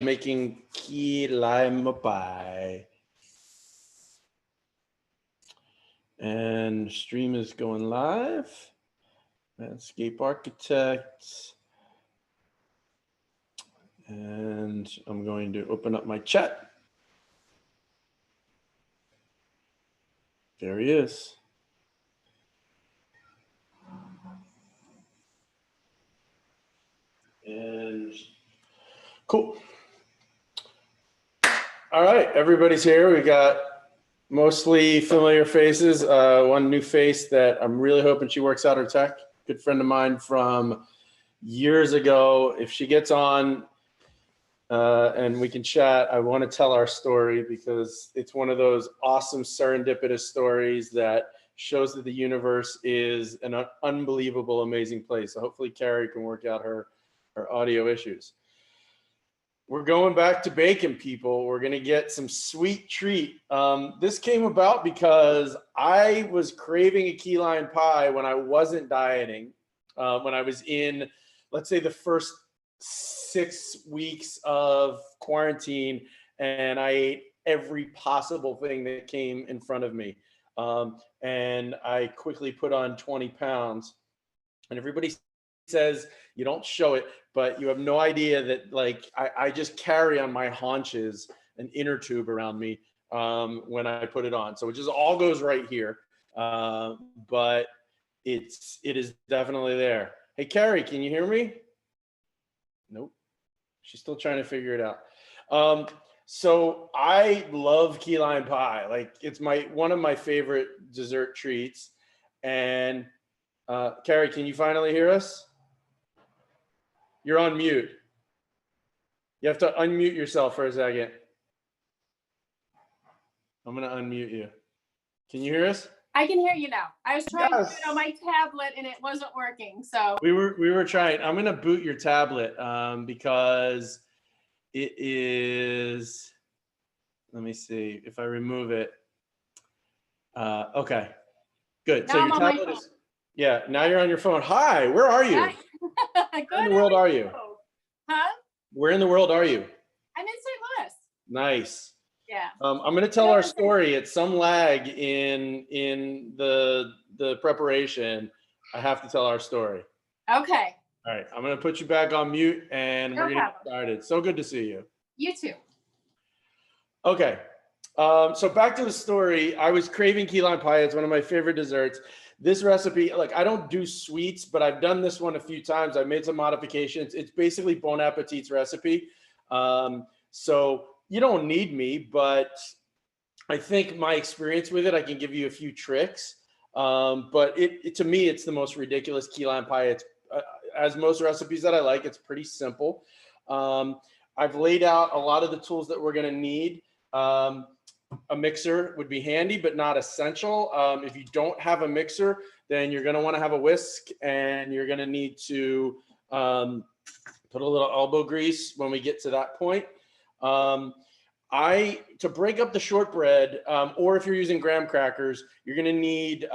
making key lime pie. And stream is going live. Landscape architect. And I'm going to open up my chat. There he is. And cool. All right, everybody's here. We got mostly familiar faces. One new face that I'm really hoping she works out her tech. Good friend of mine from years ago. If she gets on and we can chat, I want to tell our story because it's one of those awesome serendipitous stories that shows that the universe is an unbelievable, amazing place. So hopefully Carrie can work out her audio issues. We're going back to bacon, people. We're going to get some sweet treat. This came about because I was craving a key lime pie when I wasn't dieting, when I was in, let's say, the first 6 weeks of quarantine, and I ate every possible thing that came in front of me. And I quickly put on 20 pounds. And everybody says you don't show it, but you have no idea that, like, I just carry on my haunches an inner tube around me when I put it on. So it just all goes right here. But it is definitely there. Hey, Carrie, can you hear me? Nope. She's still trying to figure it out. So I love key lime pie. Like, it's one of my favorite dessert treats. And Carrie, can you finally hear us? You're on mute. You have to unmute yourself for a second. I'm going to unmute you. Can you hear us? I can hear you now. I was trying to do it on my tablet and it wasn't working. So we were trying. I'm going to boot your tablet because it is. Let me see if I remove it. Okay, good. Now so your tablet is. Yeah. Now you're on your phone. Hi. Where are you? Where in the world are you? Huh? Where in the world are you? I'm in St. Louis. Nice. Yeah. I'm going to tell our story at some lag in the preparation. I have to tell our story. Okay. All right. I'm going to put you back on mute and we're going to get started. So good to see you. You too. Okay. So back to the story. I was craving key lime pie. It's one of my favorite desserts. This recipe, like, I don't do sweets, but I've done this one a few times. I made some modifications. It's basically Bon Appetit's recipe. So you don't need me, but I think my experience with it, I can give you a few tricks. But to me, it's the most ridiculous key lime pie. It's as most recipes that I like, it's pretty simple. I've laid out a lot of the tools that we're going to need. A mixer would be handy, but not essential. If you don't have a mixer, then you're going to want to have a whisk, and you're going to need to put a little elbow grease when we get to that point. To break up the shortbread, or if you're using graham crackers, you're going to need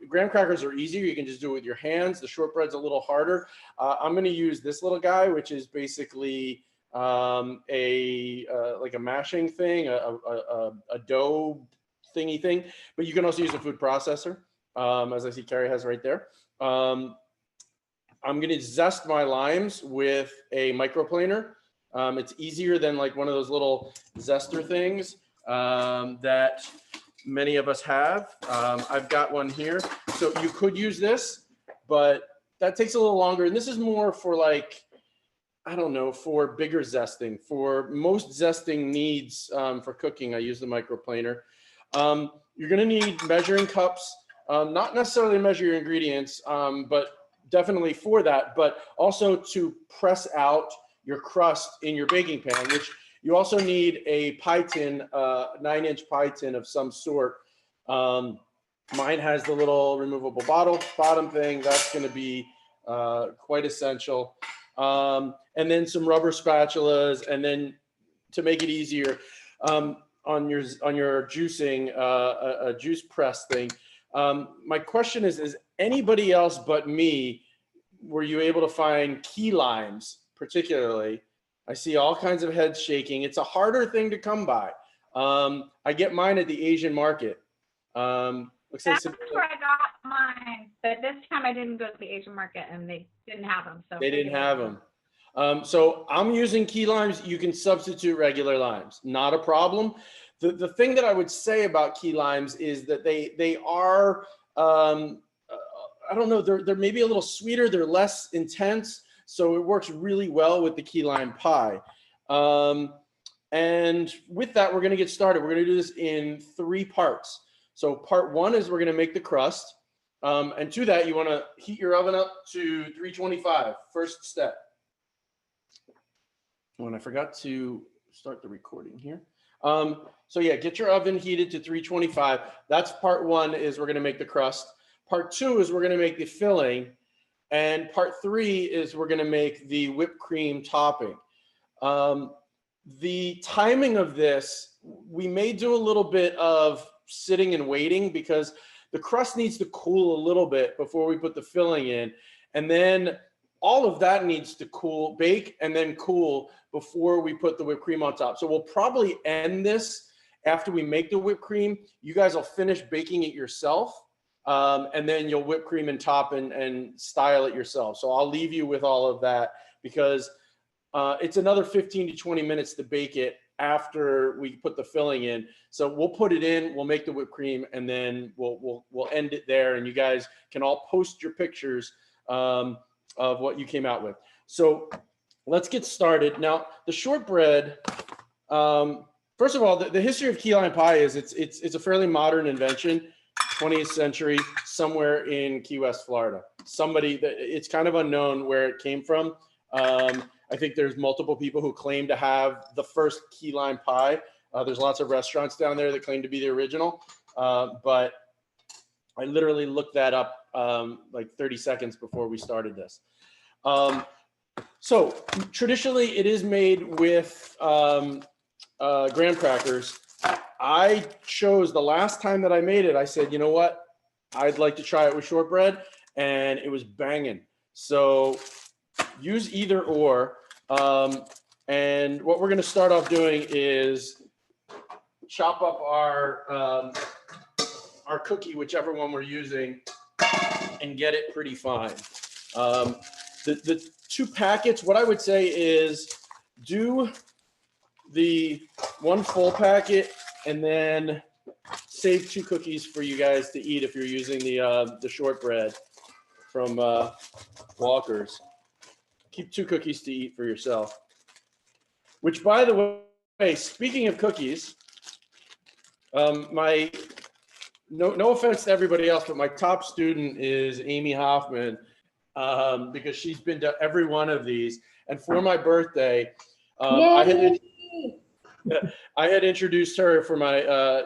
graham crackers are easier. You can just do it with your hands. The shortbread's a little harder. I'm going to use this little guy, which is basically like a mashing thing, a dough thingy thing, but you can also use a food processor, as I see Carrie has right there. I'm going to zest my limes with a microplaner. It's easier than like one of those little zester things that many of us have. I've got one here. So you could use this, but that takes a little longer. And this is more for, like, I don't know, for bigger zesting. For most zesting needs for cooking, I use the microplaner. You're going to need measuring cups, not necessarily to measure your ingredients, but definitely for that, but also to press out your crust in your baking pan, which you also need a pie tin, 9-inch pie tin of some sort. Mine has the little removable bottom thing. That's going to be quite essential. And then some rubber spatulas, and then to make it easier, on your juicing, a juice press thing. My question is anybody else but me, were you able to find key limes particularly I see all kinds of heads shaking. It's a harder thing to come by. I get mine at the Asian market. Looks That's like where I got mine, but this time I didn't go to the Asian market and they didn't have them. So they didn't have them. So I'm using key limes. You can substitute regular limes, not a problem. The thing that I would say about key limes is that they are, I don't know, they're maybe a little sweeter. They're less intense. So it works really well with the key lime pie. And with that, we're going to get started. We're going to do this in 3 parts. So part 1 is we're going to make the crust. And to that, you want to heat your oven up to 325, first step. When I forgot to start the recording here. So yeah, get your oven heated to 325. That's part 1 is we're going to make the crust. Part 2 is we're going to make the filling. And part 3 is we're going to make the whipped cream topping. The timing of this, we may do a little bit of sitting and waiting because the crust needs to cool a little bit before we put the filling in. And then all of that needs to cool, bake, and then cool before we put the whipped cream on top. So we'll probably end this after we make the whipped cream. You guys will finish baking it yourself. And then you'll whip cream and top and style it yourself. So I'll leave you with all of that because it's another 15 to 20 minutes to bake it after we put the filling in. So we'll put it in, we'll make the whipped cream, and then we'll end it there. And you guys can all post your pictures of what you came out with. So let's get started. Now, the shortbread, first of all, the history of key lime pie is it's a fairly modern invention. 20th century, somewhere in Key West, Florida. It's kind of unknown where it came from. I think there's multiple people who claim to have the first key lime pie. There's lots of restaurants down there that claim to be the original, but I literally looked that up like 30 seconds before we started this. So traditionally, it is made with graham crackers. I chose the last time that I made it, I said, you know what? I'd like to try it with shortbread, and it was banging. So use either or. And what we're going to start off doing is chop up our cookie, whichever one we're using, and get it pretty fine. The 2 packets, what I would say is do the 1 full packet and then save 2 cookies for you guys to eat if you're using the shortbread from Walker's. Keep 2 cookies to eat for yourself. Which, by the way, speaking of cookies, no offense to everybody else, but my top student is Amy Hoffman because she's been to every one of these. And for my birthday, I had introduced her for my,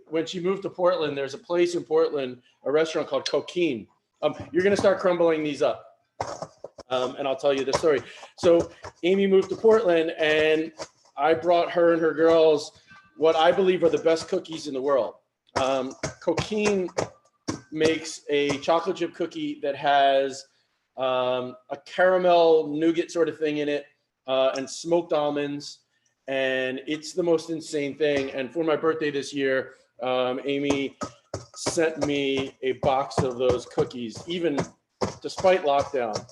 when she moved to Portland, there's a place in Portland, a restaurant called Coquine. You're going to start crumbling these up. And I'll tell you the story. So Amy moved to Portland and I brought her and her girls what I believe are the best cookies in the world. Coquine makes a chocolate chip cookie that has a caramel nougat sort of thing in it and smoked almonds. And it's the most insane thing. And for my birthday this year, Amy sent me a box of those cookies, even despite lockdown.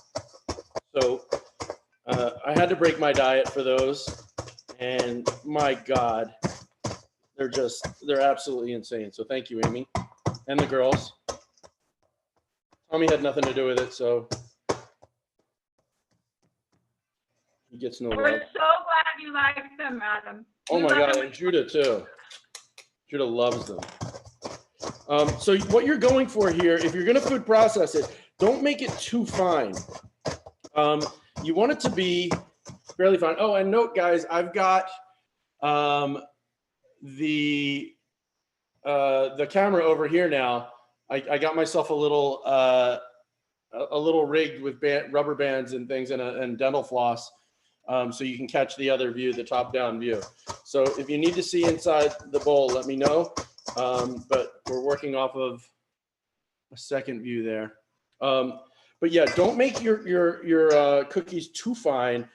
So I had to break my diet for those. And my God, they're absolutely insane. So thank you, Amy, and the girls. Tommy had nothing to do with it, so he gets no love. We're so glad you like them, Adam. Oh my God, and Judah too. Judah loves them. So what you're going for here, if you're going to food process it, don't make it too fine. You want it to be fairly fine. Oh, and note, guys, I've got the camera over here now. I got myself a little rigged with rubber bands and things and dental floss, so you can catch the other view, the top-down view. So if you need to see inside the bowl, let me know. But we're working off of a second view there. But yeah, don't make your cookies too fine.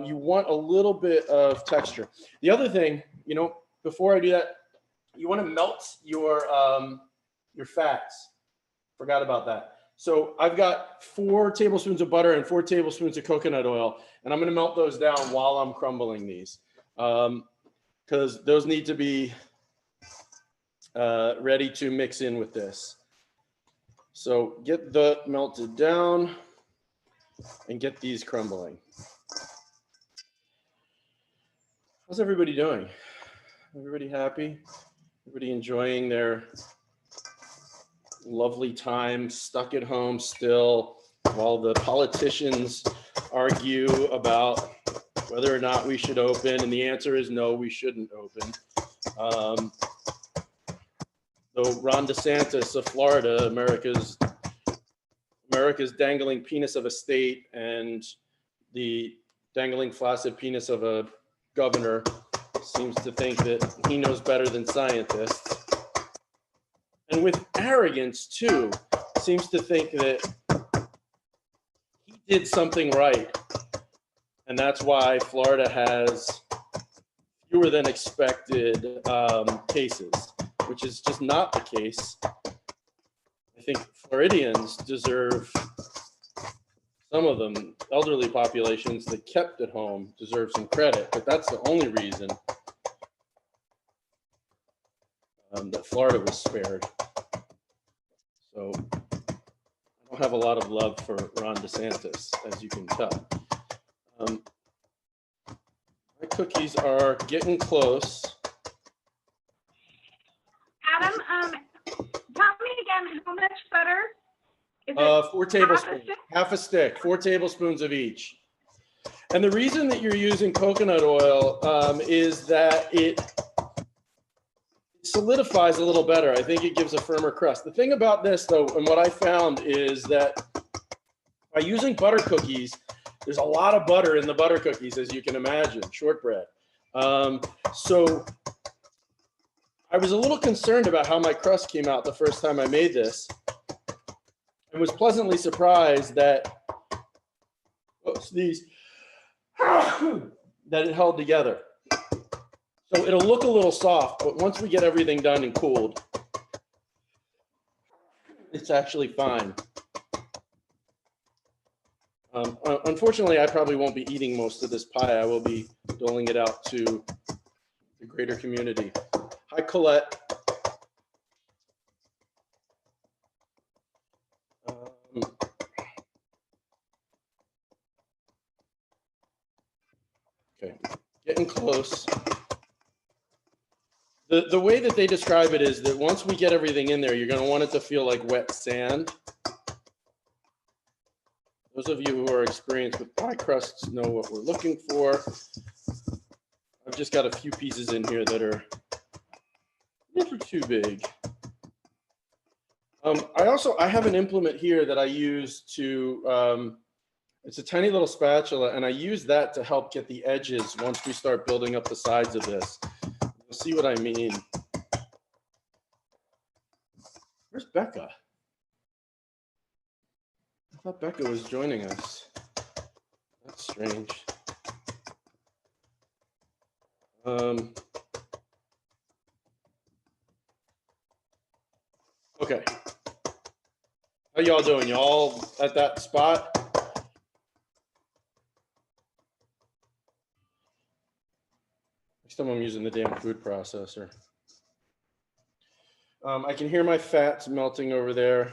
you want a little bit of texture. The other thing, you know, before I do that, you want to melt your fats. Forgot about that. So I've got 4 tablespoons of butter and 4 tablespoons of coconut oil, and I'm going to melt those down while I'm crumbling these, because those need to be ready to mix in with this. So get the melted down and get these crumbling. How's everybody doing? Everybody happy? Everybody enjoying their lovely time stuck at home still while the politicians argue about whether or not we should open, and the answer is no, we shouldn't open. Though Ron DeSantis of Florida, America's dangling penis of a state and the dangling flaccid penis of a governor, seems to think that he knows better than scientists. And with arrogance too, seems to think that he did something right. And that's why Florida has fewer than expected cases, which is just not the case. I think Floridians deserve, some of them, elderly populations that kept at home deserve some credit, but that's the only reason that Florida was spared. So I don't have a lot of love for Ron DeSantis, as you can tell. My cookies are getting close. Adam, tell me again, how much butter? Is it 4 tablespoons, half a stick, 4 tablespoons of each. And the reason that you're using coconut oil is that it solidifies a little better. I think it gives a firmer crust. The thing about this, though, and what I found is that by using butter cookies, there's a lot of butter in the butter cookies, as you can imagine, shortbread. So I was a little concerned about how my crust came out the first time I made this, and was pleasantly surprised that, that it held together. So it'll look a little soft, but once we get everything done and cooled, it's actually fine. Unfortunately, I probably won't be eating most of this pie. I will be doling it out to the greater community. Hi, Colette. Okay, getting close. The way that they describe it is that once we get everything in there, you're going to want it to feel like wet sand. Those of you who are experienced with pie crusts know what we're looking for. I've just got a few pieces in here that are never too big. I have an implement here that I use to, it's a tiny little spatula, and I use that to help get the edges once we start building up the sides of this. You'll see what I mean. Where's Becca? I thought Becca was joining us. That's strange. Okay. How y'all doing? Y'all at that spot? Next time I'm using the damn food processor. I can hear my fats melting over there.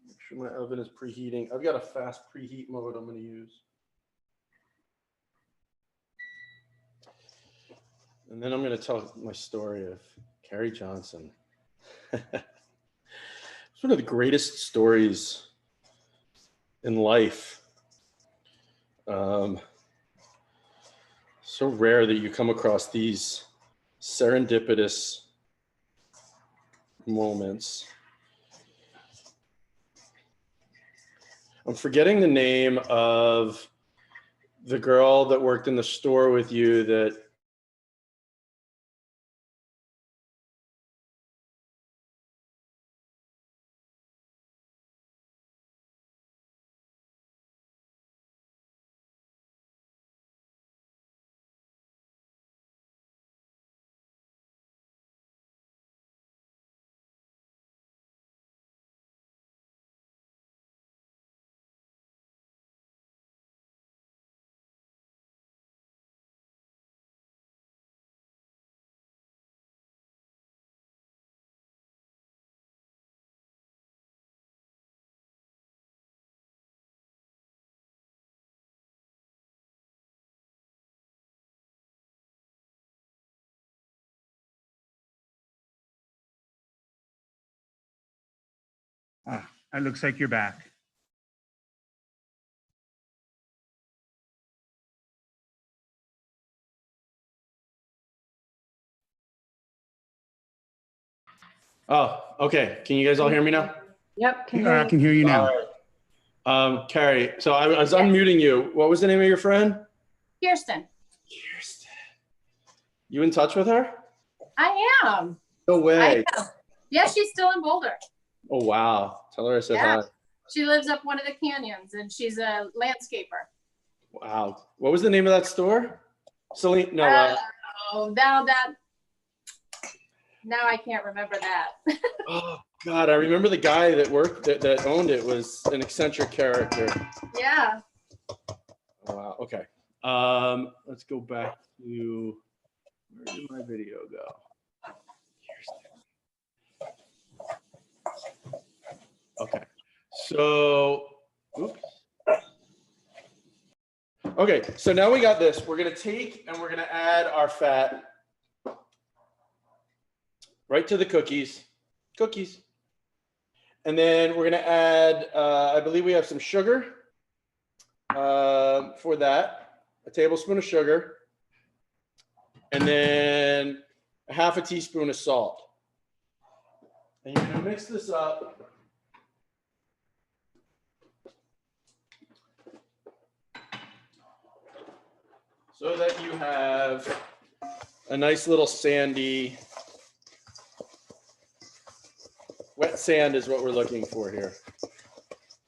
Make sure my oven is preheating. I've got a fast preheat mode I'm going to use. And then I'm going to tell my story of Carrie Johnson. It's one of the greatest stories in life. So rare that you come across these serendipitous moments. I'm forgetting the name of the girl that worked in the store with you that It looks like you're back. Oh, okay. Can you guys all hear me now? Yep. I can hear you now. All right. Carrie, so I was unmuting you. What was the name of your friend? Kirsten. Kirsten. You in touch with her? I am. No way. I am. Yeah, she's still in Boulder. Oh, wow. Tell her I said hi. She lives up one of the canyons and she's a landscaper. Wow. What was the name of that store? Celine? No. Now I can't remember that. Oh, God. I remember the guy that worked, that owned it was an eccentric character. Yeah. Oh, wow. Okay. Let's go back to, where did my video go? Okay. So, oops. Okay, so now we got this. We're gonna take and we're gonna add our fat right to the cookies. And then we're gonna add, I believe we have some sugar for that, a tablespoon of sugar, and then a half a teaspoon of salt. And you're gonna mix this up. So that you have a nice little sandy, wet sand is what we're looking for here.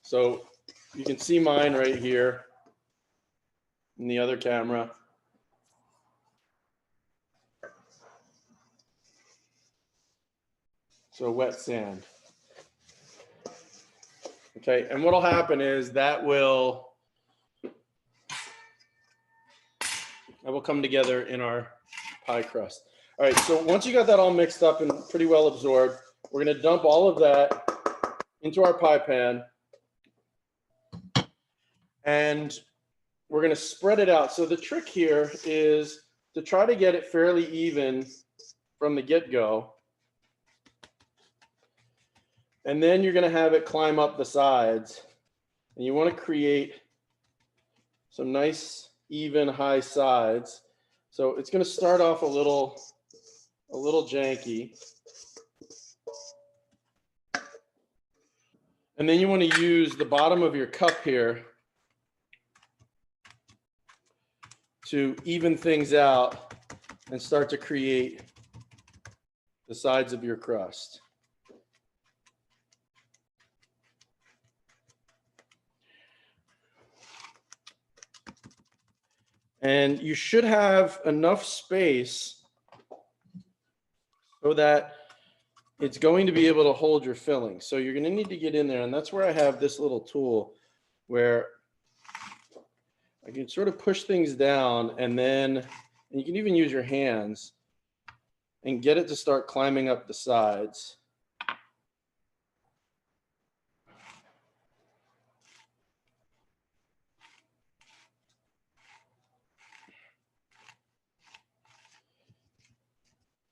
So you can see mine right here in the other camera. So wet sand. Okay, and what'll happen is that will come together in our pie crust. All right, so once you got that all mixed up and pretty well absorbed, we're gonna dump all of that into our pie pan. And we're gonna spread it out. So the trick here is to try to get it fairly even from the get-go. And then you're gonna have it climb up the sides. And you wanna create some nice, even high sides. So it's gonna start off a little janky. And then you wanna use the bottom of your cup here to even things out and start to create the sides of your crust. And you should have enough space so that it's going to be able to hold your filling. So you're going to need to get in there. And that's where I have this little tool where I can sort of push things down and you can even use your hands and get it to start climbing up the sides.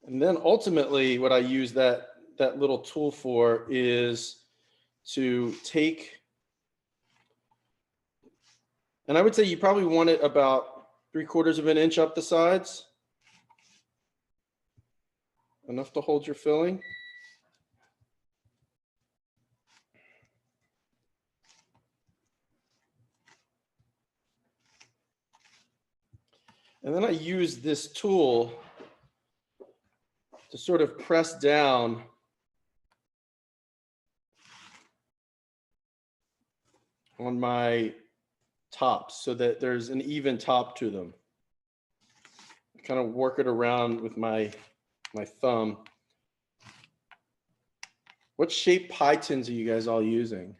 And then ultimately what I use that little tool for is to take, and I would say you probably want it about 3/4 of an inch up the sides. Enough to hold your filling. And then I use this tool to sort of press down on my tops so that there's an even top to them. Kind of work it around with my thumb. What shape pie tins are you guys all using?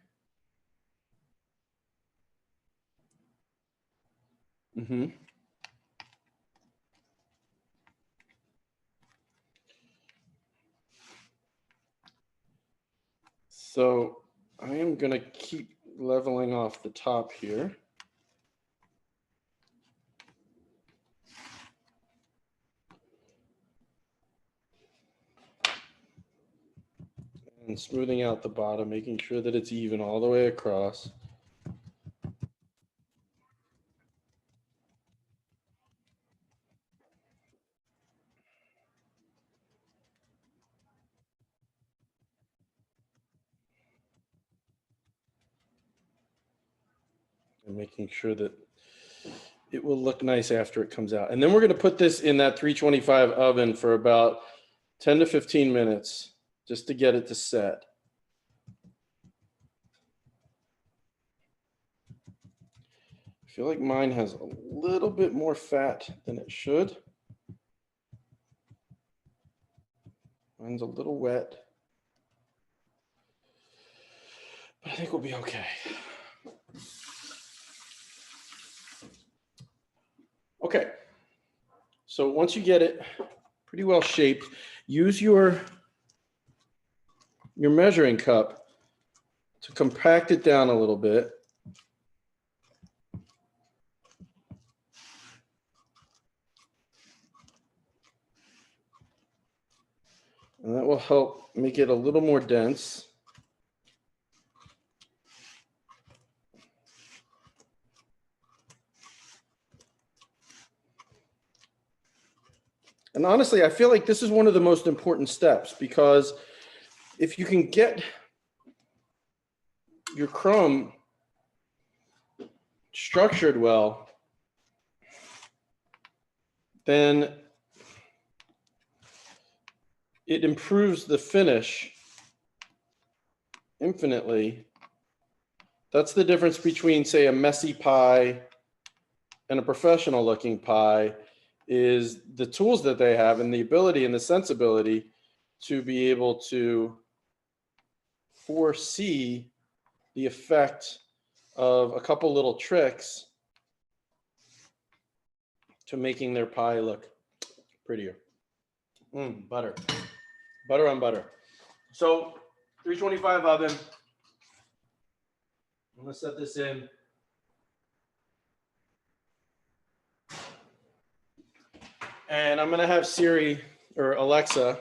Mm-hmm. So I am going to keep leveling off the top here. And and smoothing out the bottom, making sure that it's even all the way across. And making sure that it will look nice after it comes out. And then we're going to put this in that 325 oven for about 10 to 15 minutes just to get it to set. I feel like mine has a little bit more fat than it should. Mine's a little wet, but I think we'll be okay. Okay, so once you get it pretty well shaped, use your measuring cup to compact it down a little bit. And that will help make it a little more dense. And honestly, I feel like this is one of the most important steps, because if you can get your crumb structured well, then it improves the finish infinitely. That's the difference between, say, a messy pie and a professional looking pie, is the tools that they have and the ability and the sensibility to be able to foresee the effect of a couple little tricks to making their pie look prettier. Butter. Butter on butter. So 325 oven. I'm gonna set this in. And I'm gonna have Siri or Alexa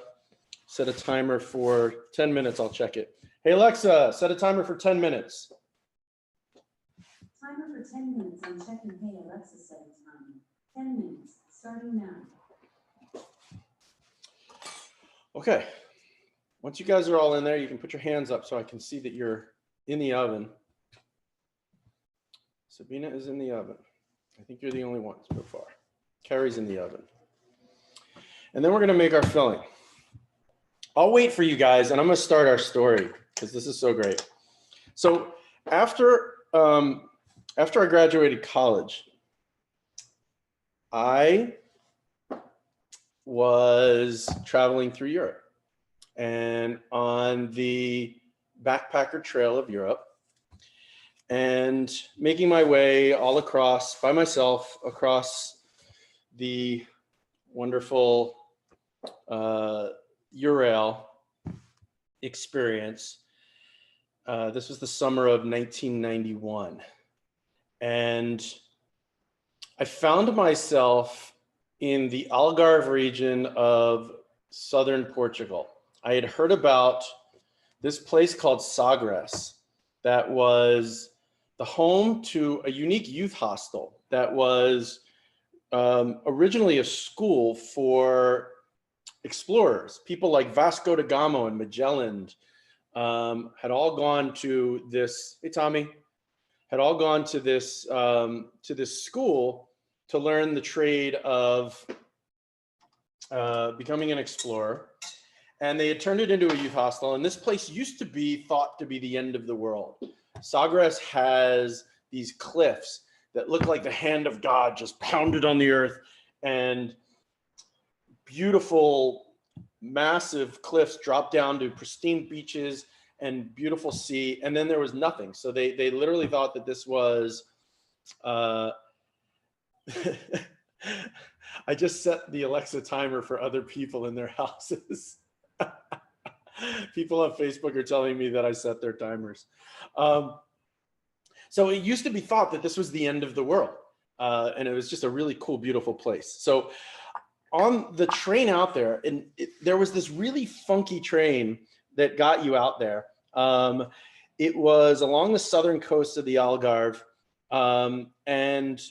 set a timer for 10 minutes. I'll check it. Hey Alexa, set a timer for 10 minutes. Timer for 10 minutes. I'm checking. Hey Alexa, set a timer. 10 minutes, starting now. Okay. Once you guys are all in there, you can put your hands up so I can see that you're in the oven. Sabina is in the oven. I think you're the only one so far. Carrie's in the oven. And then we're gonna make our filling. I'll wait for you guys, and I'm gonna start our story because this is so great. So after I graduated college, I was traveling through Europe and on the backpacker trail of Europe, and making my way all across by myself across the wonderful Ural experience. This was the summer of 1991. And I found myself in the Algarve region of southern Portugal. I had heard about this place called Sagres that was the home to a unique youth hostel that was originally a school for explorers. People like Vasco da Gama and Magellan had all gone to this. Hey, Tommy, had all gone to this school to learn the trade of becoming an explorer, and they had turned it into a youth hostel. And this place used to be thought to be the end of the world. Sagres has these cliffs that look like the hand of God just pounded on the earth, and beautiful, massive cliffs drop down to pristine beaches and beautiful sea. And then there was nothing. So they literally thought that this was, I just set the Alexa timer for other people in their houses. People on Facebook are telling me that I set their timers. So it used to be thought that this was the end of the world. And it was just a really cool, beautiful place. So on the train out there, and there was this really funky train that got you out there. It was along the southern coast of the Algarve, and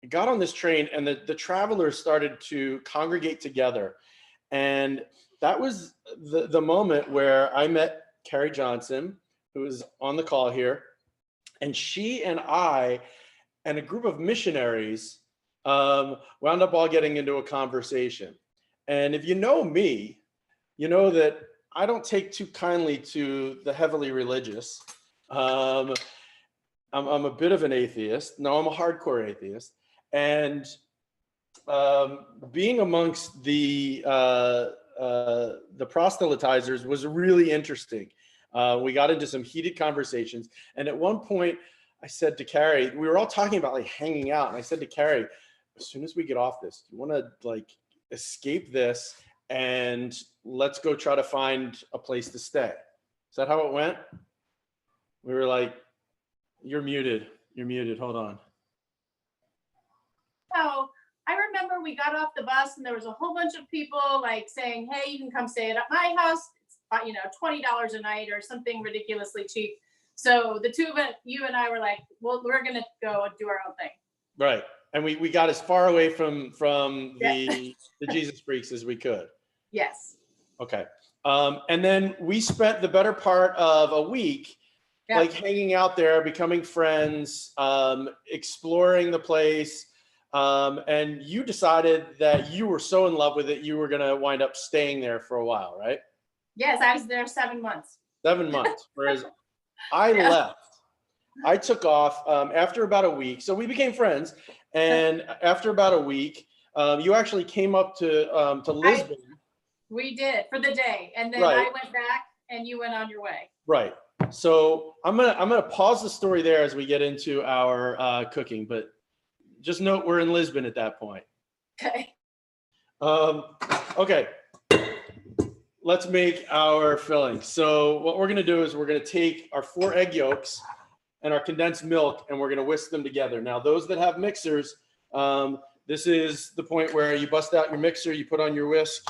got on this train, and the travelers started to congregate together. And that was the moment where I met Carrie Johnson, who is on the call here. And she and I and a group of missionaries wound up all getting into a conversation. And if you know me, you know that I don't take too kindly to the heavily religious. I'm a bit of an atheist. No, I'm a hardcore atheist. And being amongst the proselytizers was really interesting. We got into some heated conversations. And at one point, I said to Carrie, we were all talking about like hanging out. And I said to Carrie, as soon as we get off this, do you want to like escape this and let's go try to find a place to stay? Is that how it went? We were like, you're muted. You're muted. Hold on. So I remember we got off the bus and there was a whole bunch of people like saying, hey, you can come stay at my house. It's, you know, $20 a night or something ridiculously cheap. So the two of it, you and I were like, well, we're going to go and do our own thing. Right. And we got as far away from the Jesus freaks as we could. Yes. Okay. And then we spent the better part of a week like hanging out there, becoming friends, exploring the place. And you decided that you were so in love with it, you were going to wind up staying there for a while, right? Yes, I was there 7 months. 7 months. Whereas I left. I took off after about a week. So we became friends. And after about a week, you actually came up to Lisbon. We did for the day. And then Right. I went back and you went on your way. Right. So I'm gonna pause the story there as we get into our cooking, but just note we're in Lisbon at that point. Okay. Okay. Let's make our filling. So what we're gonna do is we're gonna take our 4 egg yolks and our condensed milk, and we're gonna whisk them together. Now, those that have mixers, this is the point where you bust out your mixer, you put on your whisk,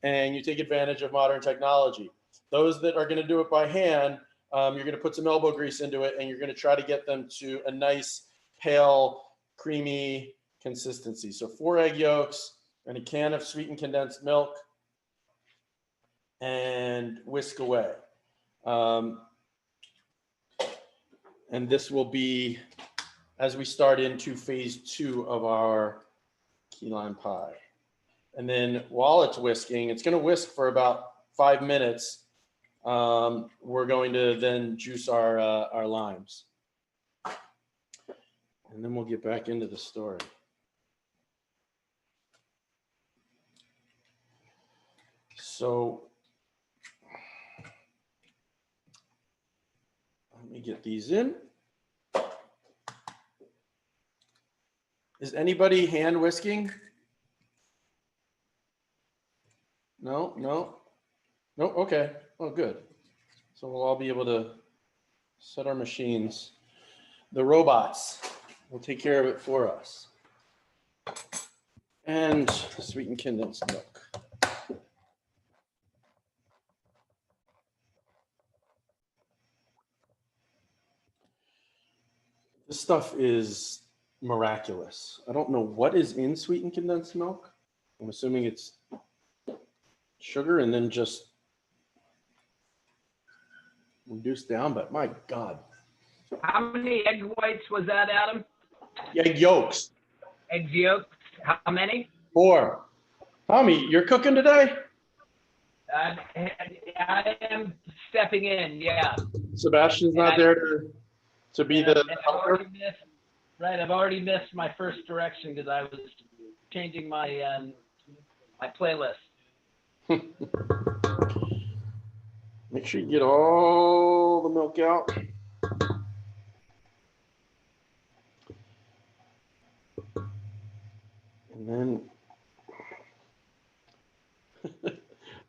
and you take advantage of modern technology. Those that are gonna do it by hand, you're gonna put some elbow grease into it, and you're gonna try to get them to a nice, pale, creamy consistency. So 4 egg yolks and a can of sweetened condensed milk, and whisk away. And this will be as we start into phase 2 of our key lime pie. And then while it's whisking, it's going to whisk for about 5 minutes. We're going to then juice our limes. And then we'll get back into the story. So let me get these in. Is anybody hand whisking? No. Okay. Oh, good. So we'll all be able to set our machines. The robots will take care of it for us. And sweetened condensed milk. This stuff is miraculous. I don't know what is in sweetened condensed milk. I'm assuming it's sugar and then just reduced down, but my God. How many egg whites was that, Adam? Egg yolks. Egg yolks? How many? 4. Tommy, you're cooking today? I am stepping in, yeah. Sebastian's not there to be the helper? I've already missed my first direction because I was changing my my playlist. Make sure you get all the milk out. And then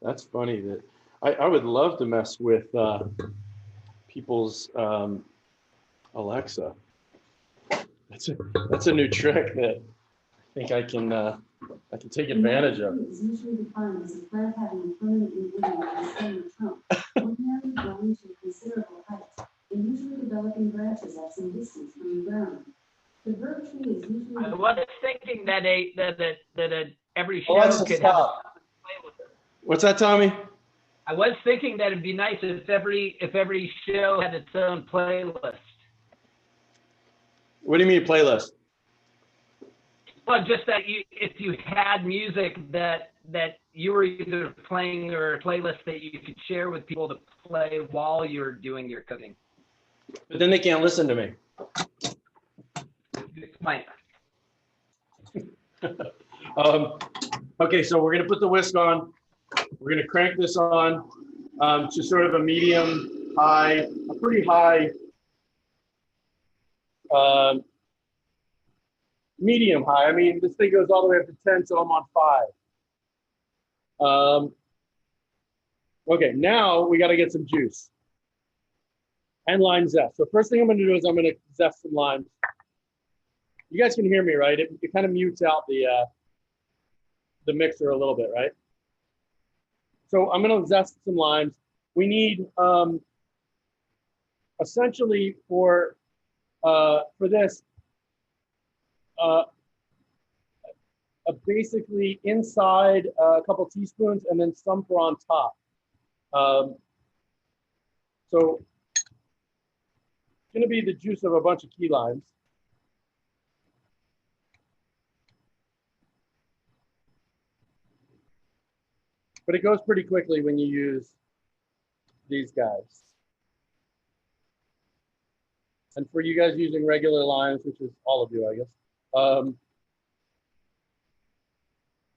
that's funny that I would love to mess with people's Alexa. That's a new trick that I think I can I can take advantage of. Is usually defined as a plant having a permanently woody and slender trunk, ordinarily growing to a considerable height, and usually developing branches at some distance from the ground. The birch tree is usually. I was thinking that every show Alexa, could have a stop. What's that, Tommy? I was thinking that it'd be nice if every show had its own playlist. What do you mean playlist? Well, just that if you had music that you were either playing or a playlist that you could share with people to play while you're doing your cooking. But then they can't listen to me. Explain. Okay, so we're gonna put the whisk on. We're gonna crank this on to sort of a medium high, a pretty high, medium high. I mean, this thing goes all the way up to 10, so I'm on 5. Okay, now we gotta get some juice and lime zest. So first thing I'm gonna do is I'm gonna zest some limes. You guys can hear me, right? It kind of mutes out the mixer a little bit, right? So I'm gonna zest some limes. We need essentially for this basically inside a couple teaspoons and then some for on top. So it's gonna be the juice of a bunch of key limes. But it goes pretty quickly when you use these guys. And for you guys using regular limes, which is all of you, I guess,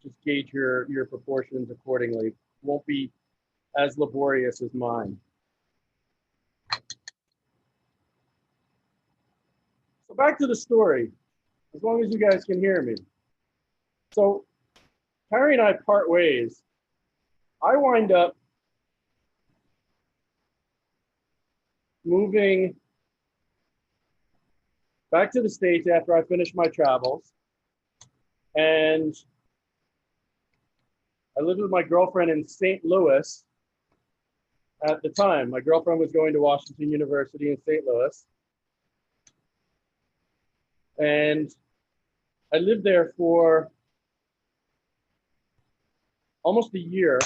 just gauge your proportions accordingly. Won't be as laborious as mine. So back to the story, as long as you guys can hear me. So Carrie and I part ways. I wind up moving back to the States after I finished my travels. And I lived with my girlfriend in St. Louis at the time. My girlfriend was going to Washington University in St. Louis. And I lived there for almost a year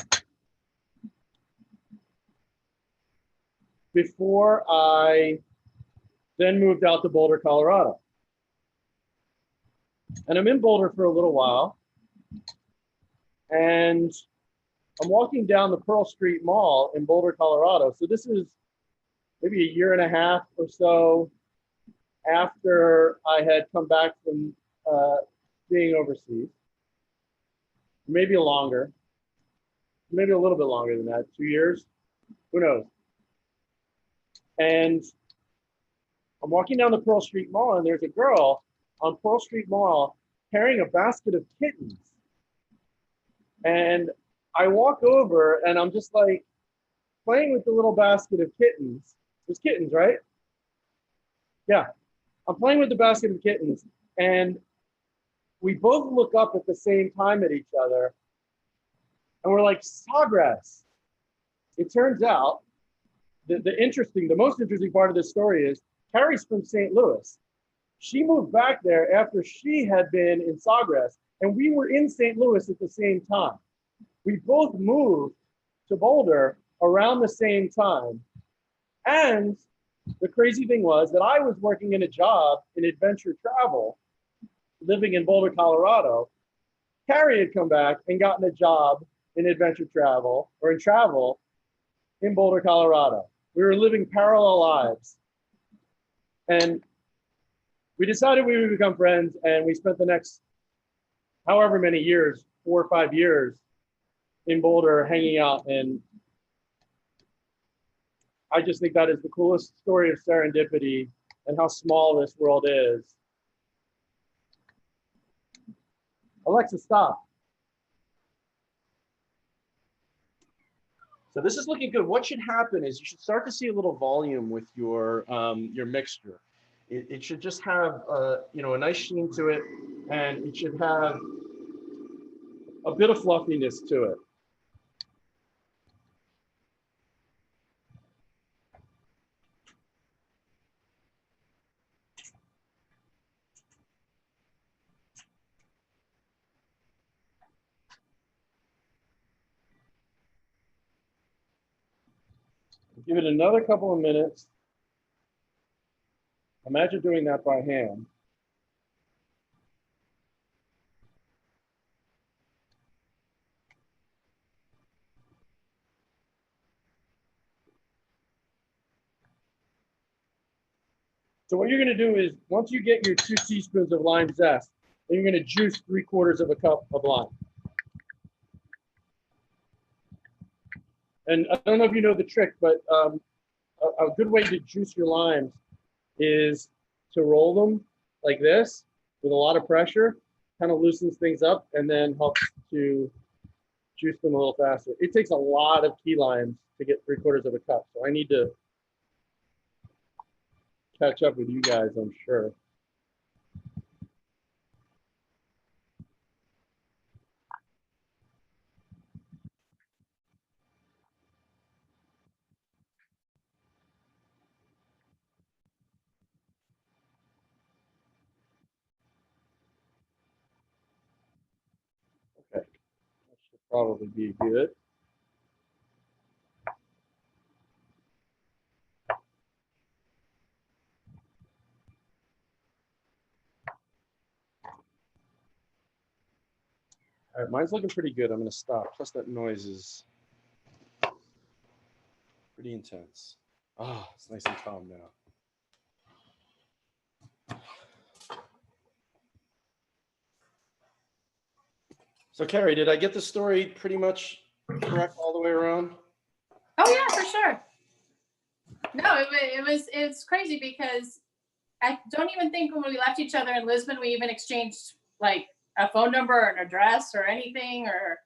before I then moved out to Boulder, Colorado. And I'm in Boulder for a little while. And I'm walking down the Pearl Street Mall in Boulder, Colorado. So this is maybe a year and a half or so after I had come back from being overseas. Maybe longer. Maybe a little bit longer than that, 2 years, who knows? And I'm walking down the Pearl Street Mall and there's a girl on Pearl Street Mall carrying a basket of kittens. And I walk over and I'm just like playing with the little basket of kittens. There's kittens, right? Yeah, I'm playing with the basket of kittens and we both look up at the same time at each other and we're like, Sawgrass. It turns out the most interesting part of this story is Carrie's from St. Louis. She moved back there after she had been in Sawgrass, and we were in St. Louis at the same time. We both moved to Boulder around the same time. And the crazy thing was that I was working in a job in adventure travel, living in Boulder, Colorado. Carrie had come back and gotten a job in adventure travel or in travel in Boulder, Colorado. We were living parallel lives. And we decided we would become friends, and we spent the next however many years, 4 or 5 years, in Boulder hanging out. And I just think that is the coolest story of serendipity and how small this world is. Alexa, stop. So this is looking good. What should happen is you should start to see a little volume with your mixture. It should just have a nice sheen to it, and it should have a bit of fluffiness to it. Give it another couple of minutes. Imagine doing that by hand. So what you're going to do is, once you get your 2 teaspoons of lime zest, then you're going to juice 3/4 of a cup of lime. And I don't know if you know the trick, but a good way to juice your limes is to roll them like this with a lot of pressure, kind of loosens things up and then helps to juice them a little faster. It takes a lot of key limes to get 3/4 of a cup. So I need to catch up with you guys, I'm sure. Okay, that should probably be good. All right, mine's looking pretty good. I'm going to stop. Plus that noise is pretty intense. Ah, it's nice and calm now. So Carrie, did I get the story pretty much correct all the way around? Oh yeah, for sure. No, it's crazy because I don't even think when we left each other in Lisbon, we even exchanged like a phone number or an address or anything, or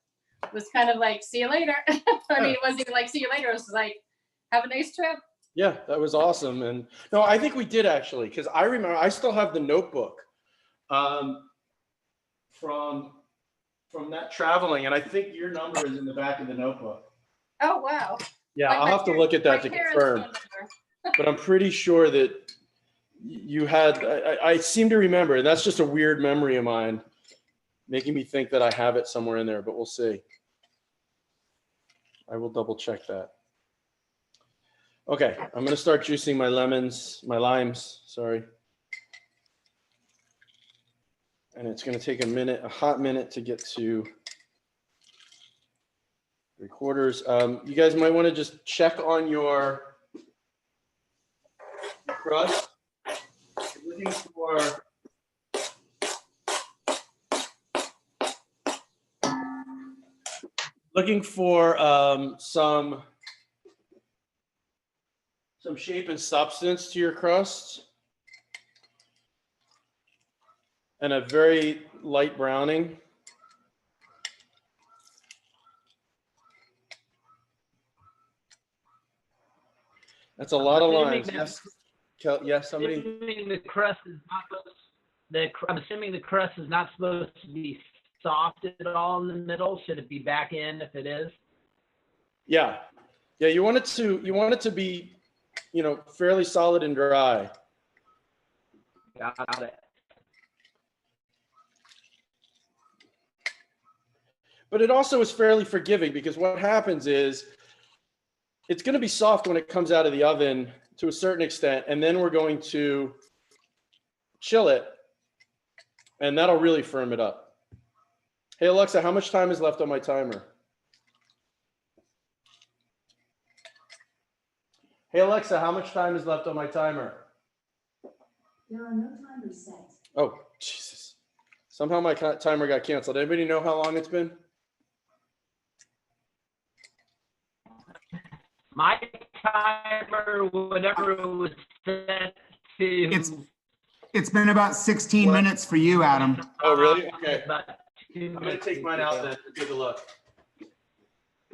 it was kind of like, see you later. I mean, it wasn't even like, see you later. It was like, have a nice trip. Yeah, that was awesome. And no, I think we did actually, because I remember I still have the notebook from that traveling, and I think your number is in the back of the notebook. Oh wow. Yeah, Like I'll have to look at that to confirm. But I'm pretty sure that you had, I seem to remember, and that's just a weird memory of mine, making me think that I have it somewhere in there, but we'll see. I will double check that. Okay, I'm gonna start juicing my limes, sorry. And it's gonna take a hot minute to get to 3/4. You guys might wanna just check on your crust. Looking for some shape and substance to your crust, and a very light browning. That's a lot of limes. Yes, somebody. The crust is not supposed, I'm assuming the crust is not supposed to be soft at all in the middle. Should it be back in if it is? Yeah, you want it to be, fairly solid and dry. Got it. But it also is fairly forgiving, because what happens is it's going to be soft when it comes out of the oven to a certain extent, and then we're going to chill it, and that'll really firm it up. Hey Alexa, how much time is left on my timer? Hey Alexa, how much time is left on my timer? There are no timers set. Oh, Jesus. Somehow my timer got canceled. Anybody know how long it's been? My timer, whenever it was set to. It's been about 16 minutes for you, Adam. Oh, really? Okay. I'm going to take mine out then to take a look.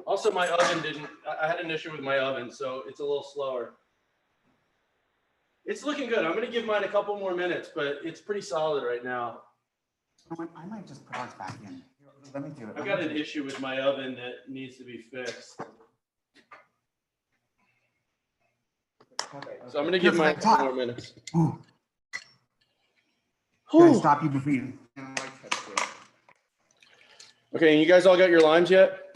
Also, my oven I had an issue with my oven, so it's a little slower. It's looking good. I'm going to give mine a couple more minutes, but it's pretty solid right now. I might just put ours back in. Let me do it. I've got an issue with my oven that needs to be fixed. So I'm going to give my 10 more minutes. Ooh. Whew. Can I stop you before you? Okay, and you guys all got your limes yet?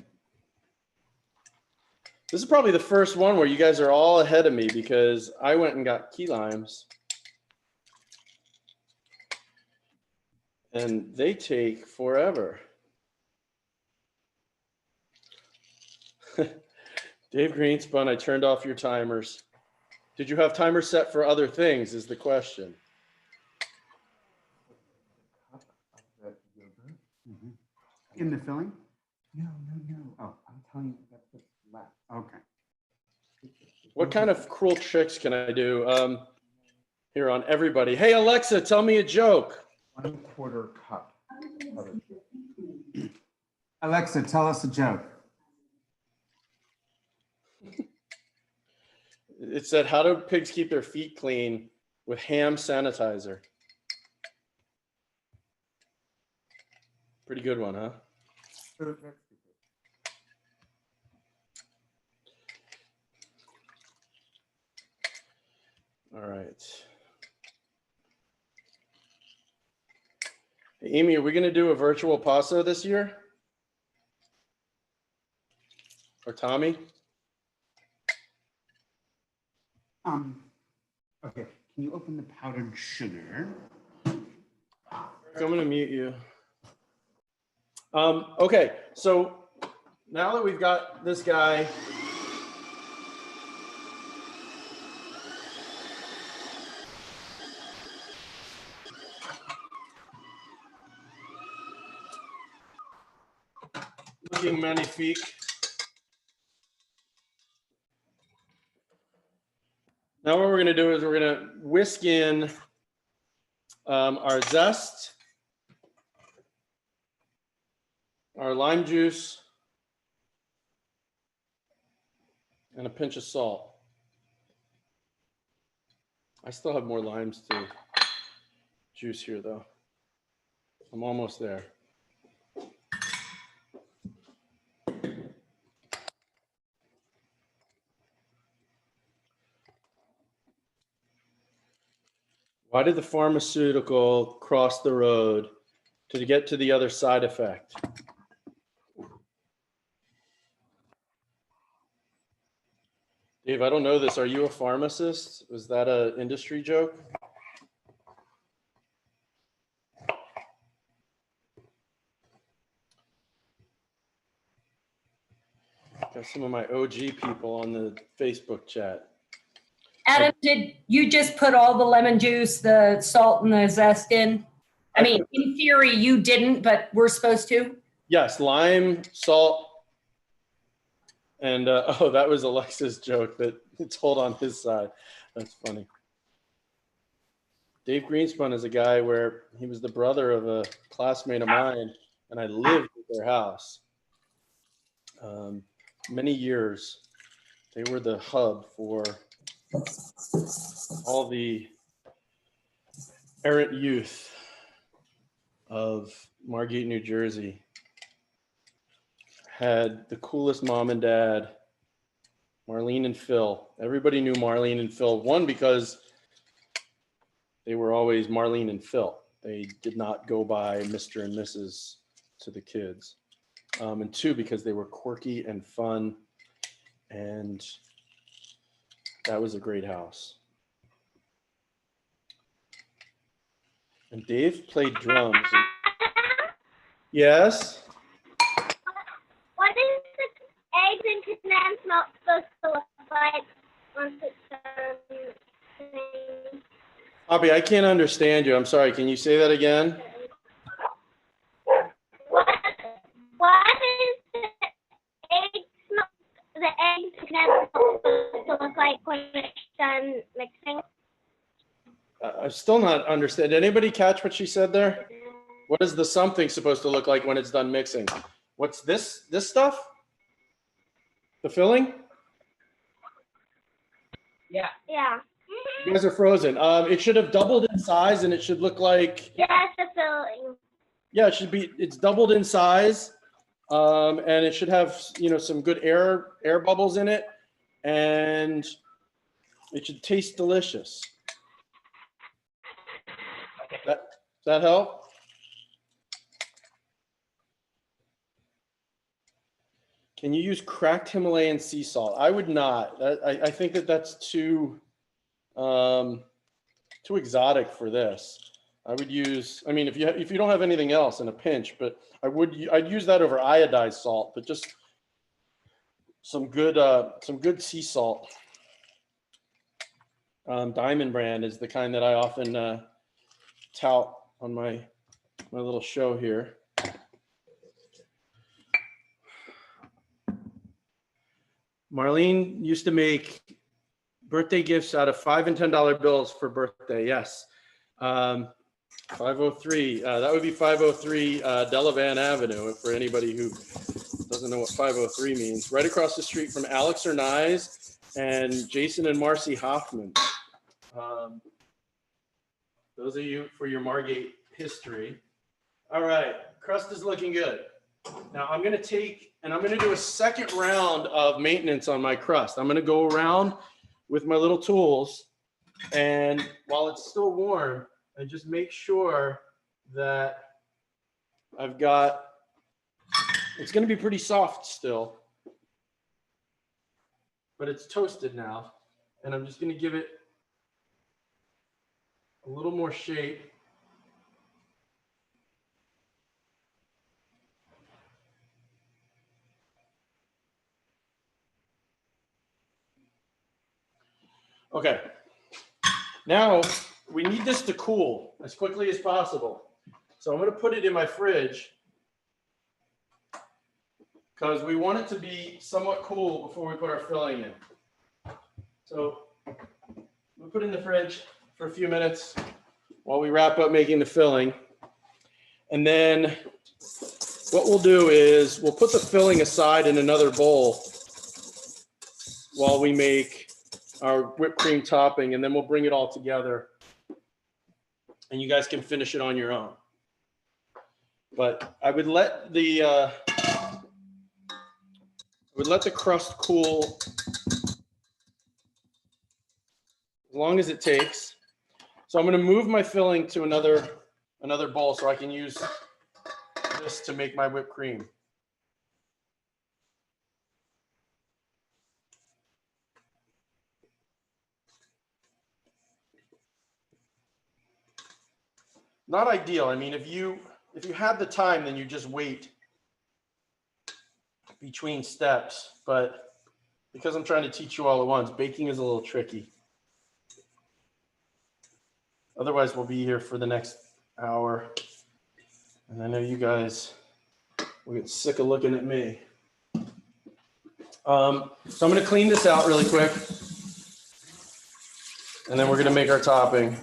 This is probably the first one where you guys are all ahead of me because I went and got key limes. And they take forever. Dave Greenspun, I turned off your timers. Did you have timers set for other things is the question. In the filling? No. Oh, I'm telling you that's what's left. Okay. What kind of cruel tricks can I do here on everybody? Hey, Alexa, tell me a joke. 1/4 cup. Alexa, tell us a joke. It said, how do pigs keep their feet clean with ham sanitizer? Pretty good one, huh? All right. Hey, Amy, are we going to do a virtual paso this year? Or Tommy? Okay, can you open the powdered sugar? I'm going to mute you. Okay, so now that we've got this guy looking magnifique. Now what we're going to do is we're going to whisk in our zest, our lime juice, and a pinch of salt. I still have more limes to juice here though. I'm almost there. Why did the pharmaceutical cross the road to get to the other side effect? Dave, I don't know this. Are you a pharmacist? Was that an industry joke? Got some of my OG people on the Facebook chat. Adam, did you just put all the lemon juice, the salt, and the zest in? I mean, in theory, you didn't, but we're supposed to. Yes, lime, salt, and oh, that was Alexa's joke that it's hold on his side. That's funny. Dave Greenspun is a guy where he was the brother of a classmate of mine, and I lived at their house. Many years, they were the hub for all the errant youth of Margate, New Jersey. Had the coolest mom and dad, Marlene and Phil. Everybody knew Marlene and Phil. One, because they were always Marlene and Phil. They did not go by Mr. and Mrs. to the kids. And two, because they were quirky and fun. And that was a great house. And Dave played drums. Yes? What is the eggs and condensed milk supposed to look like once it's done? Bobby, I can't understand you. I'm sorry. Can you say that again? What is the eggs and condensed milk supposed to look like when it's done mixing? I'm still not understand. Did anybody catch what she said there? What is the something supposed to look like when it's done mixing? What's this stuff? The filling? Yeah. Yeah. You guys are frozen. It should have doubled in size and it should look like, Yes, the filling. Yeah, it should be, it's doubled in size. And it should have, you know, some good air bubbles in it, and it should taste delicious. Does that help? Can you use cracked Himalayan sea salt? I would not. I think that that's too exotic for this. I would use, I mean, if you don't have anything else in a pinch, but I'd use that over iodized salt, but just some good sea salt. Diamond brand is the kind that I often tout on my little show here. Marlene used to make birthday gifts out of $5 and $10 bills for birthday. Yes. 503. That would be 503 Delavan Avenue for anybody who doesn't know what 503 means. Right across the street from Alex Ernais and Jason and Marcy Hoffman. Those of you for your Margate history. All right, crust is looking good. Now I'm going to take, and I'm going to do a second round of maintenance on my crust. I'm going to go around with my little tools, and while it's still warm, I just make sure that I've got, it's going to be pretty soft still, but it's toasted now, and I'm just going to give it a little more shape. Okay, now we need this to cool as quickly as possible. So I'm going to put it in my fridge because we want it to be somewhat cool before we put our filling in. So we'll put it in the fridge for a few minutes while we wrap up making the filling. And then what we'll do is we'll put the filling aside in another bowl while we make our whipped cream topping, and then we'll bring it all together and you guys can finish it on your own. But I would let the crust cool as long as it takes. So I'm going to move my filling to another bowl so I can use this to make my whipped cream. Not ideal. I mean, if you have the time, then you just wait between steps. But because I'm trying to teach you all at once, baking is a little tricky. Otherwise, we'll be here for the next hour. And I know you guys will get sick of looking at me. So I'm going to clean this out really quick. And then we're going to make our topping.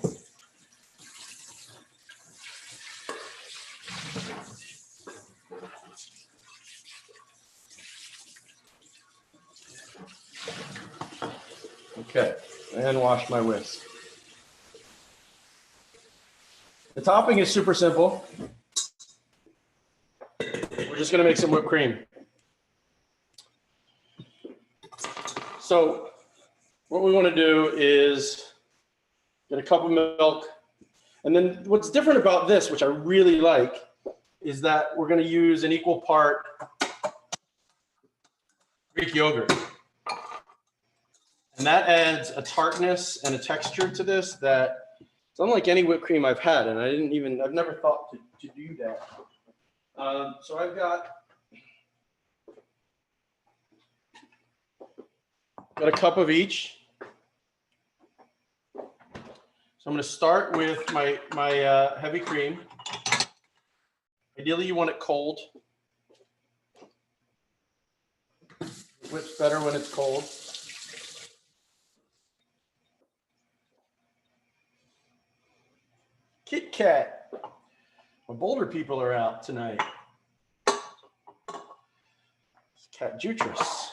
Okay, and wash my whisk. The topping is super simple. We're just going to make some whipped cream. So what we want to do is get a cup of milk. And then what's different about this, which I really like, is that we're going to use an equal part Greek yogurt. And that adds a tartness and a texture to this that it's unlike any whipped cream I've had, and I've never thought to do that. So I've got a cup of each. So I'm going to start with my heavy cream. Ideally, you want it cold. It whips better when it's cold. Kit Kat. My Boulder people are out tonight. Cat Jutras.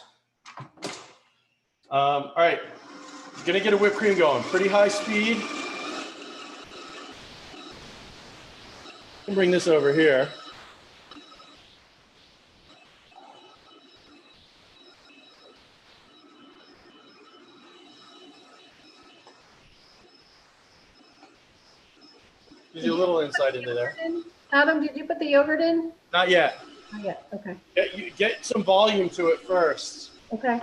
All right, gonna get a whipped cream going. Pretty high speed. can bring this over here. Gives you a little insight into there. Adam, did you put the yogurt in? Not yet. Not yet. Okay. Get some volume to it first. Okay.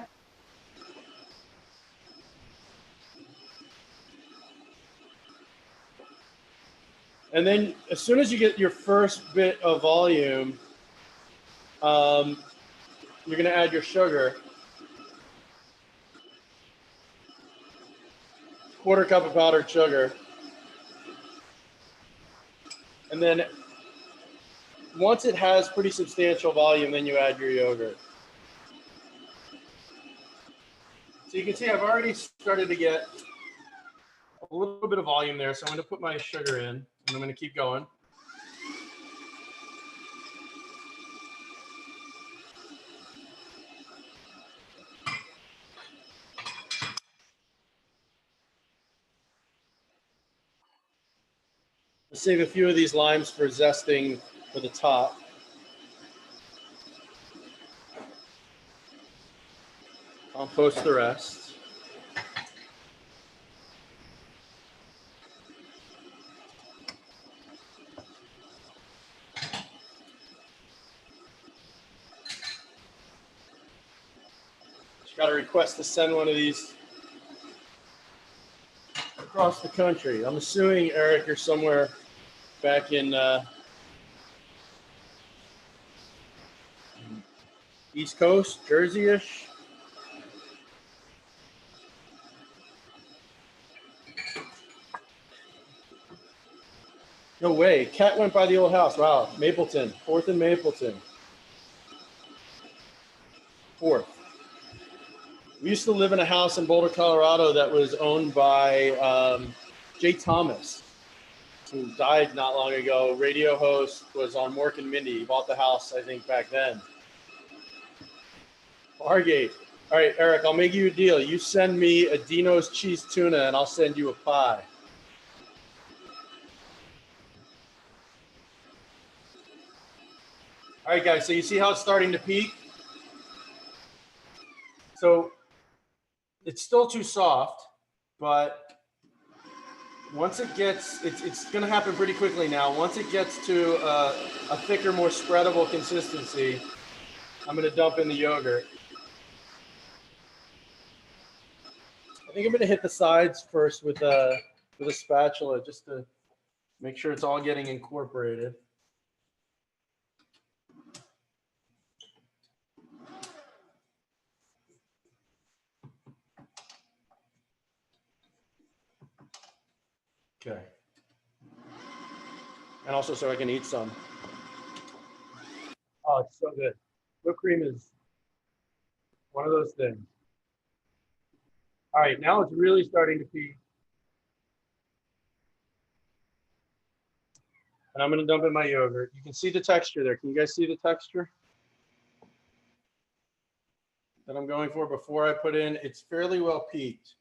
And then as soon as you get your first bit of volume, you're going to add your sugar. 1/4 cup of powdered sugar. And then once it has pretty substantial volume, then you add your yogurt. So you can see I've already started to get a little bit of volume there. So I'm going to put my sugar in and I'm going to keep going. I'll save a few of these limes for zesting for the top. Compost the rest. Just got to request to send one of these across the country. I'm assuming, Eric, you're somewhere back in East Coast, Jersey-ish. No way. Cat went by the old house. Wow. Mapleton. 4th and Mapleton. 4th. We used to live in a house in Boulder, Colorado that was owned by Jay Thomas, who died not long ago. Radio host, was on Mork and Mindy. He bought the house, I think, back then. Fargate. All right, Eric, I'll make you a deal. You send me a Dino's cheese tuna, and I'll send you a pie. All right, guys, so you see how it's starting to peak? So it's still too soft, but once it gets, it's going to happen pretty quickly now. Once it gets to a thicker, more spreadable consistency, I'm going to dump in the yogurt. I think I'm going to hit the sides first with a spatula just to make sure it's all getting incorporated. Okay. And also so I can eat some. Oh, it's so good. Whipped cream is one of those things. All right, now it's really starting to peak. And I'm going to dump in my yogurt. You can see the texture there. Can you guys see the texture that I'm going for before I put in? It's fairly well peaked.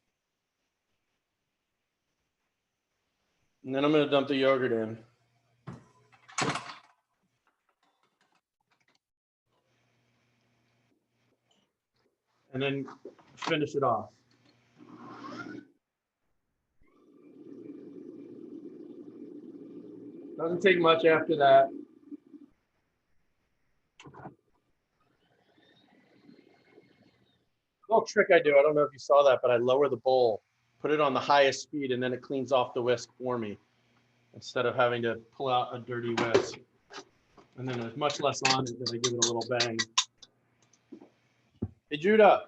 And then I'm going to dump the yogurt in. And then finish it off. Doesn't take much after that. Little trick I do, I don't know if you saw that, but I lower the bowl, put it on the highest speed, and then it cleans off the whisk for me instead of having to pull out a dirty whisk. And then there's much less on it, then I give it a little bang. Hey, Judah.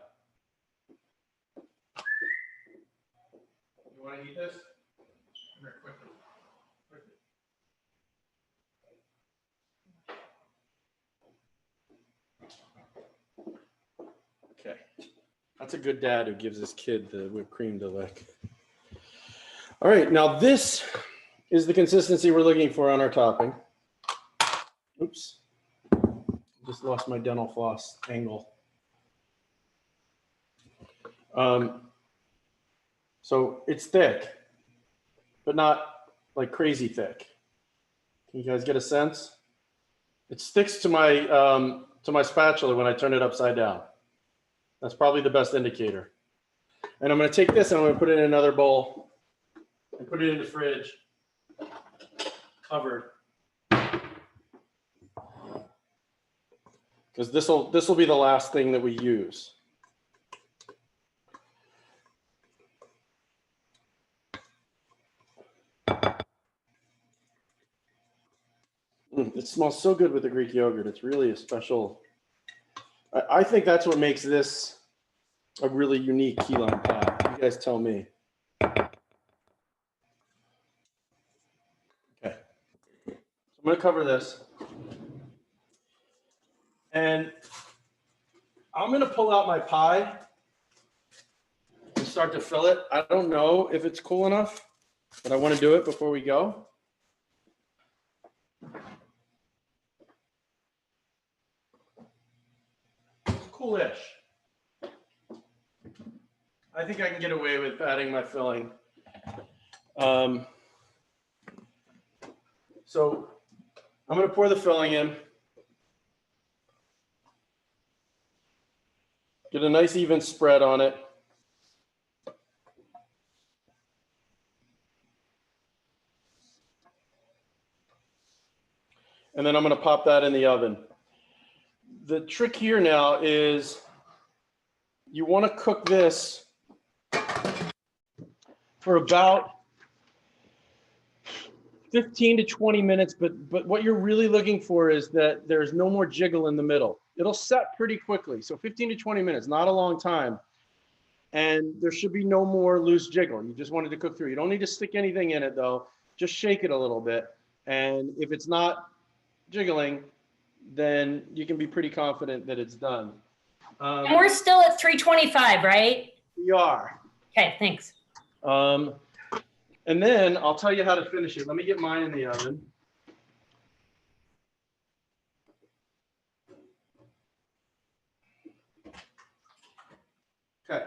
You want to eat this? Come here, quickly. Okay. That's a good dad who gives his kid the whipped cream to lick. All right, now this is the consistency we're looking for on our topping. Oops. Just lost my dental floss angle. So it's thick, but not like crazy thick. Can you guys get a sense? It sticks to my spatula when I turn it upside down. That's probably the best indicator. And I'm going to take this and I'm going to put it in another bowl and put it in the fridge, covered. Because this will be the last thing that we use. It smells so good with the Greek yogurt. It's really a special. I think that's what makes this a really unique key lime pie. You guys tell me. Okay. So I'm going to cover this. And I'm going to pull out my pie and start to fill it. I don't know if it's cool enough, but I want to do it before we go. Coolish. I think I can get away with adding my filling. So I'm going to pour the filling in. Get a nice even spread on it. And then I'm going to pop that in the oven. The trick here now is you want to cook this for about 15 to 20 minutes, but what you're really looking for is that there's no more jiggle in the middle. It'll set pretty quickly. So 15 to 20 minutes, not a long time. And there should be no more loose jiggle. You just want it to cook through. You don't need to stick anything in it though. Just shake it a little bit. And if it's not jiggling, then you can be pretty confident that it's done. And we're still at 325, right? We are. Okay, thanks. And then I'll tell you how to finish it. Let me get mine in the oven. Okay.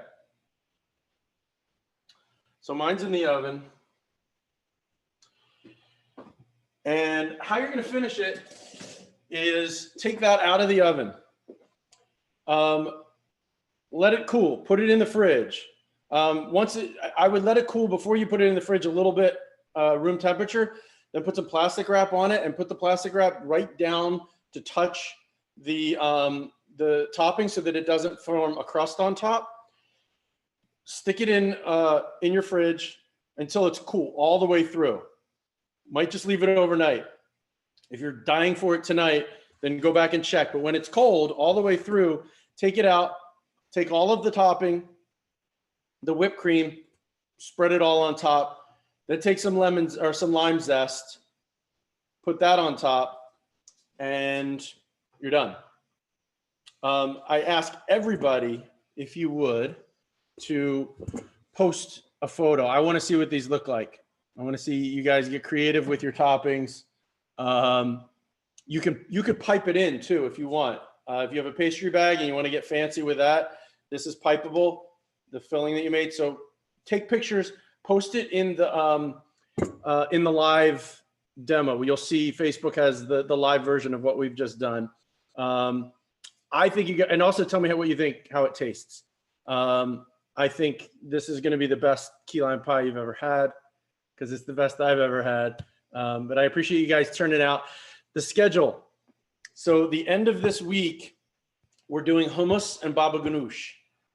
So mine's in the oven. And how you're going to finish it is take that out of the oven. Let it cool. Put it in the fridge. I would let it cool before you put it in the fridge a little bit room temperature. Then put some plastic wrap on it and put the plastic wrap right down to touch the topping so that it doesn't form a crust on top. Stick it in your fridge until it's cool all the way through. Might just leave it overnight. If you're dying for it tonight, then go back and check. But when it's cold all the way through, take it out, take all of the topping, the whipped cream, spread it all on top. Then take some lemons or some lime zest, put that on top, and you're done. I ask everybody, if you would, to post a photo. I want to see what these look like. I want to see you guys get creative with your toppings. You could pipe it in too if you want. If you have a pastry bag and you want to get fancy with that, this is pipeable, the filling that you made. So take pictures, post it in the live demo. You'll see Facebook has the live version of what we've just done. I think and also tell me what you think, how it tastes. I think this is going to be the best key lime pie you've ever had, because it's the best I've ever had. But I appreciate you guys turning out. The schedule. So the end of this week, we're doing hummus and baba ganoush,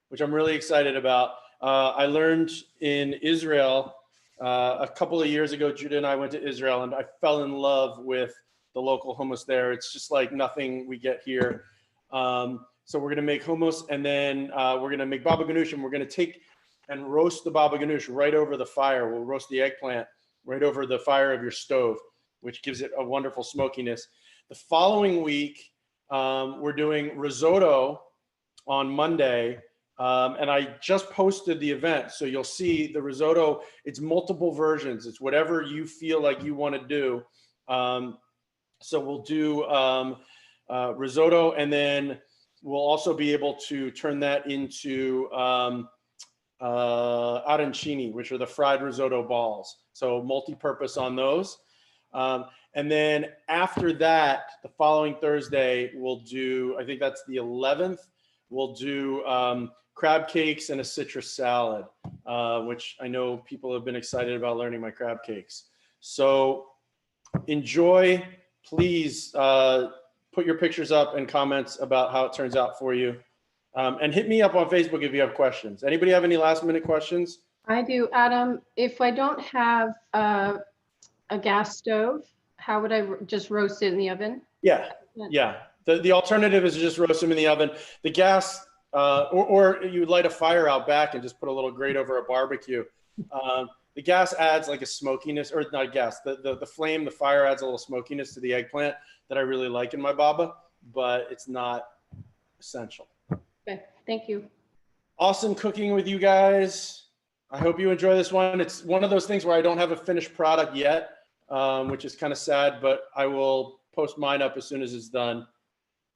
which I'm really excited about. I learned in Israel a couple of years ago. Judah and I went to Israel, and I fell in love with the local hummus there. It's just like nothing we get here. So we're going to make hummus, and then we're going to make baba ganoush, and we're going to take and roast the baba ganoush right over the fire. We'll roast the eggplant right over the fire of your stove, which gives it a wonderful smokiness. The following week, we're doing risotto on Monday, and I just posted the event. So you'll see the risotto, it's multiple versions. It's whatever you feel like you want to do. So we'll do risotto, and then we'll also be able to turn that into arancini, which are the fried risotto balls. So multi-purpose on those. And then after that, the following Thursday, we'll do, I think that's the 11th, we'll do crab cakes and a citrus salad, which I know people have been excited about learning my crab cakes. So enjoy. Please put your pictures up and comments about how it turns out for you. And hit me up on Facebook if you have questions. Anybody have any last minute questions? I do, Adam. If I don't have a gas stove, how would I just roast it in the oven? Yeah. The alternative is to just roast them in the oven. The gas, or you light a fire out back and just put a little grate over a barbecue. The gas adds like a smokiness, or not gas, the flame, the fire adds a little smokiness to the eggplant that I really like in my baba, but it's not essential. Okay, thank you. Awesome cooking with you guys. I hope you enjoy this one. It's one of those things where I don't have a finished product yet, which is kind of sad, but I will post mine up as soon as it's done.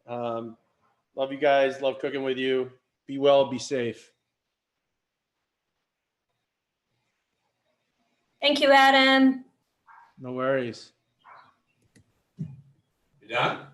Love you guys. Love cooking with you. Be well, be safe. Thank you, Adam. No worries. You done?